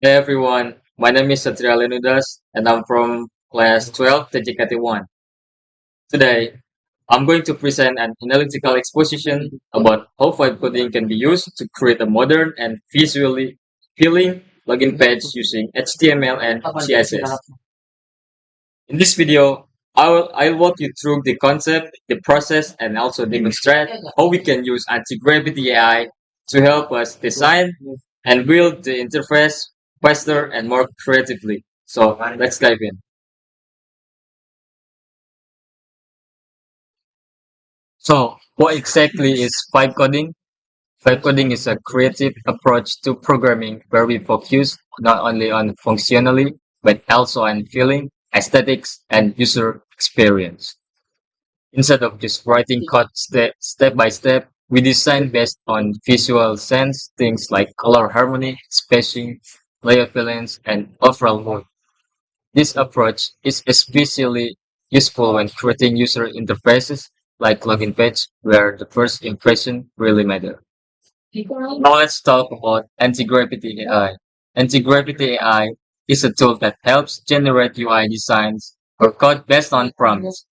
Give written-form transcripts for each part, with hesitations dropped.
Hey everyone, my name is Satria Leonidas and I'm from class 12, Tejikati 1. Today, I'm going to present an analytical exposition about how vibe coding can be used to create a modern and visually appealing login page using HTML and CSS. In this video, I'll walk you through the concept, the process, and also demonstrate how we can use Antigravity AI to help us design and build the interface faster and more creatively. So let's dive in. So what exactly is vibe coding? Vibe coding is a creative approach to programming where we focus not only on functionally, but also on feeling, aesthetics, and user experience. Instead of just writing code step by step, we design based on visual sense, things like color harmony, spacing, layout balance, and overall mood. This approach is especially useful when creating user interfaces like login page, where the first impression really matters. Now let's talk about Antigravity AI. Antigravity AI is a tool that helps generate UI designs or code based on prompts.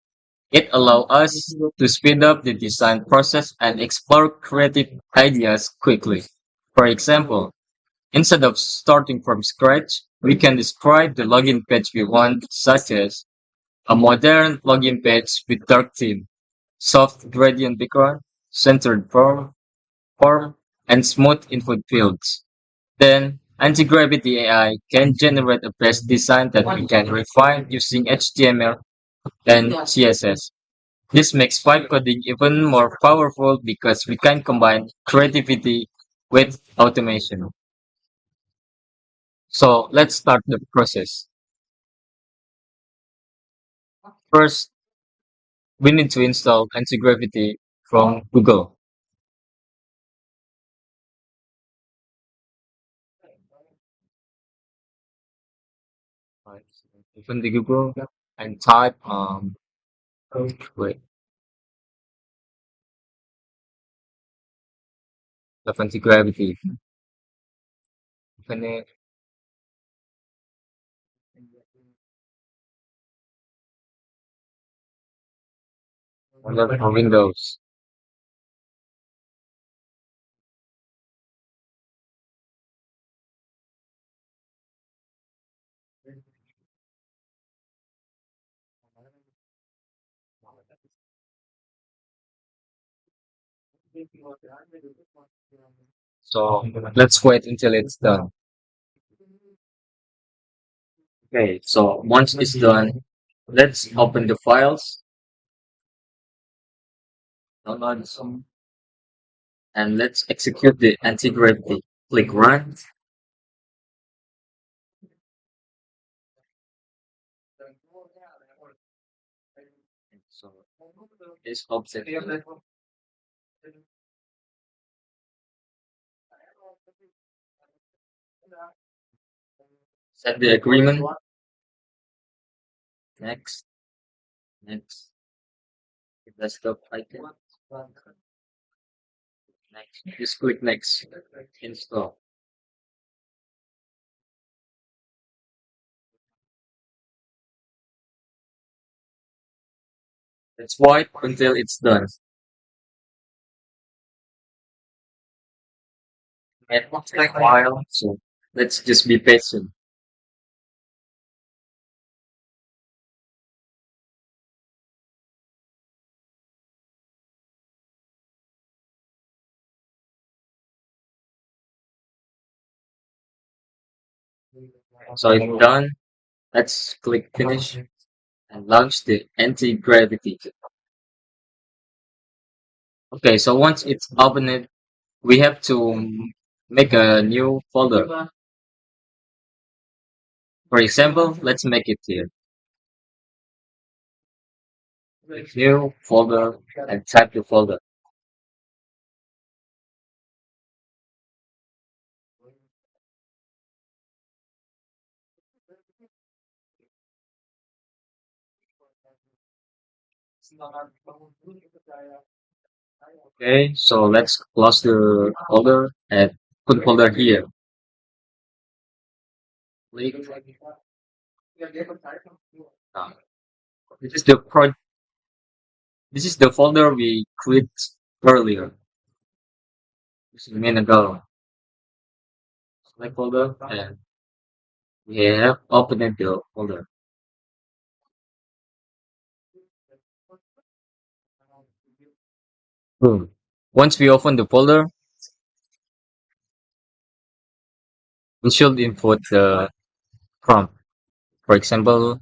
It allows us to speed up the design process and explore creative ideas quickly. For example, instead of starting from scratch, we can describe the login page we want, such as a modern login page with dark theme, soft gradient background, centered form, and smooth input fields. Then, Anti-Gravity AI can generate a page design that we can refine using HTML and CSS. This makes vibe coding even more powerful because we can combine creativity with automation. So let's start the process. First, we need to install Antigravity from Google. Right. Open the Google and type wait, of Antigravity. Open it. Download for Windows. So let's wait until it's done. Okay, so once it's done, let's open the files, download some, and let's execute the Antigravity. Click Run. So this object, set the agreement. Next, next, desktop icon. Next, just click next. Install. Let's wait until it's done. It will take a while, so let's just be patient. So it's done. Let's click finish and launch the anti-gravity. Okay, so once it's opened, we have to make a new folder. For example, let's make it here. Click new folder and type the folder. Okay, so let's close the folder and put folder here. Uh, This is the this is the folder we created earlier. Just a minute ago. Select folder and we have opened the folder. Boom. Once we open the folder, we should input the prompt. For example,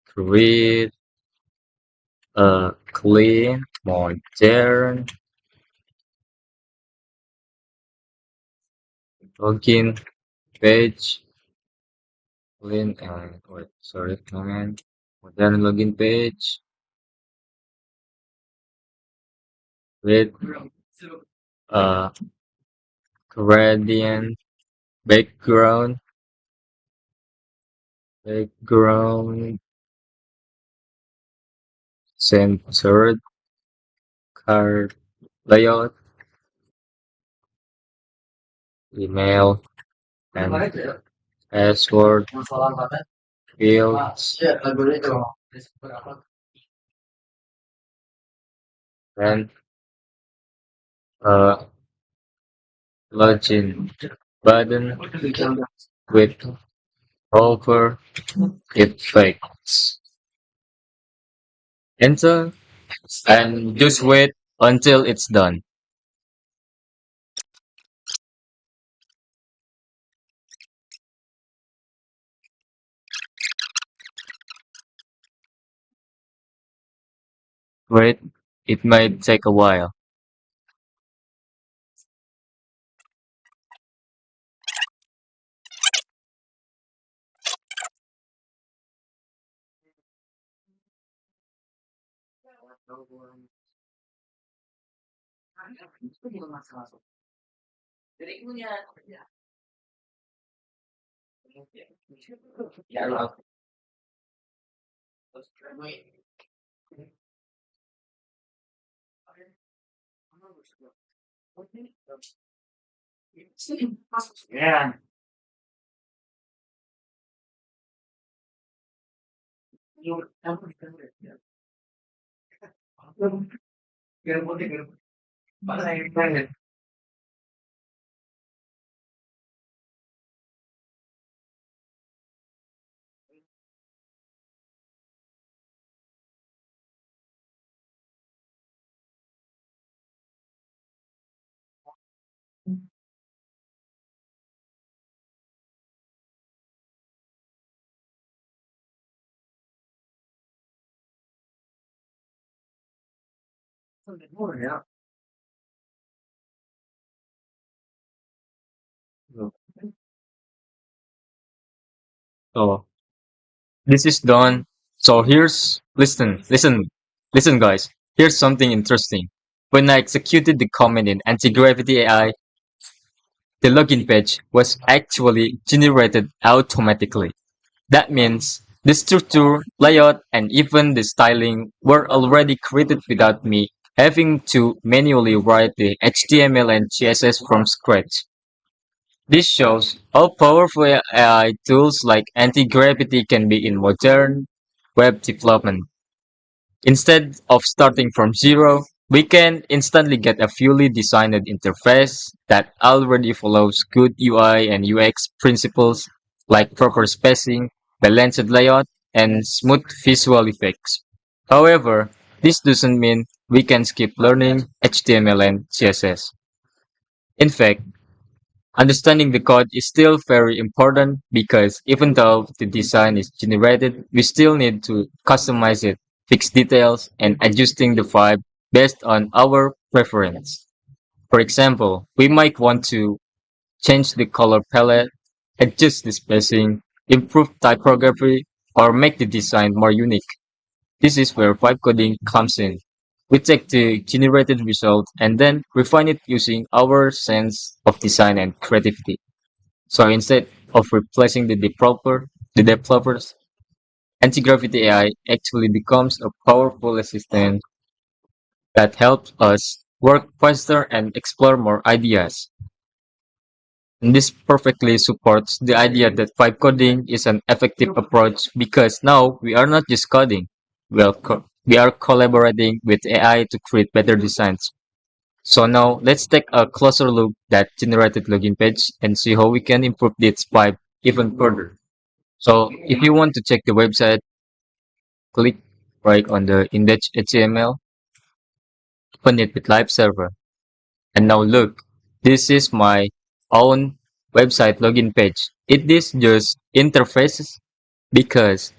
create a clean, modern login page. Clean and wait, sorry, comment. Modern login page with a gradient background, background centered card layout, email, and password fields, and a login button with over effects. Enter and just wait until it's done. Wait, it might take a while. So this is done. So listen, guys. Here's something interesting. When I executed the command in Antigravity AI, the login page was actually generated automatically. That means the structure, layout, and even the styling were already created without me having to manually write the HTML and CSS from scratch. This shows how powerful AI tools like anti-gravity can be in modern web development. Instead of starting from zero, we can instantly get a fully designed interface that already follows good UI and UX principles like proper spacing, balanced layout, and smooth visual effects. However, this doesn't mean we can skip learning HTML and CSS. In fact, understanding the code is still very important because even though the design is generated, we still need to customize it, fix details, and adjusting the vibe based on our preference. For example, we might want to change the color palette, adjust the spacing, improve typography, or make the design more unique. This is where vibe coding comes in. We take the generated result and then refine it using our sense of design and creativity. So instead of replacing the developers, anti-gravity AI actually becomes a powerful assistant that helps us work faster and explore more ideas. And this perfectly supports the idea that vibe coding is an effective approach because now we are not just coding, we are collaborating with AI to create better designs. So now let's take a closer look at generated login page and see how we can improve this vibe even further. So if you want to check the website, click right on the index.html, open it with live server. And now look, this is my own website login page. It is just interfaces because,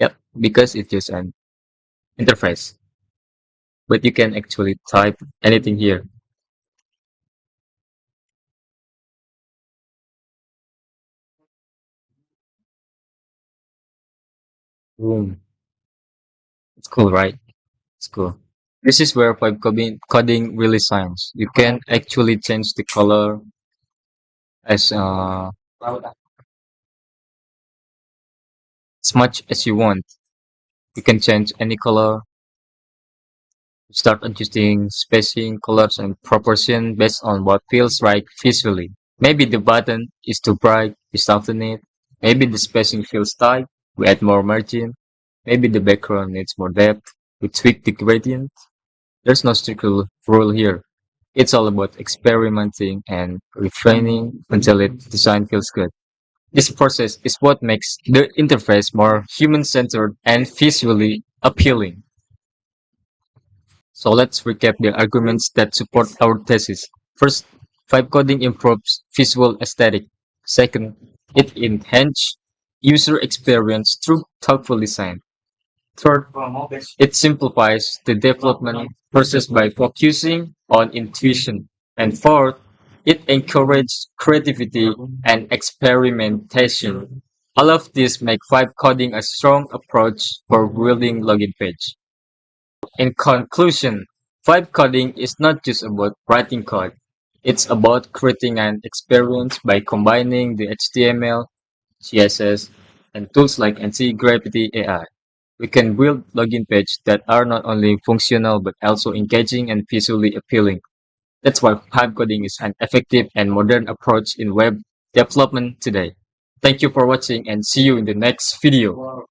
yep, because it's just an interface. But you can actually type anything here. Boom. It's cool, right? It's cool. This is where coding really shines. You can actually change the color as much as you want. You can change any color, start adjusting spacing, colors, and proportion based on what feels right visually. Maybe the button is too bright, we soften it. Maybe the spacing feels tight, we add more margin. Maybe the background needs more depth, we tweak the gradient. There's no strict rule here. It's all about experimenting and refining until it design feels good. This process is what makes the interface more human-centered and visually appealing. So let's recap the arguments that support our thesis. First, vibe coding improves visual aesthetic. Second, it enhances user experience through thoughtful design. Third, it simplifies the development process by focusing on intuition. And fourth, it encourages creativity and experimentation. All of this make vibe coding a strong approach for building login page. In conclusion, vibe coding is not just about writing code. It's about creating an experience by combining the HTML, CSS, and tools like Antigravity AI. We can build login pages that are not only functional but also engaging and visually appealing. That's why vibe coding is an effective and modern approach in web development today. Thank you for watching and see you in the next video.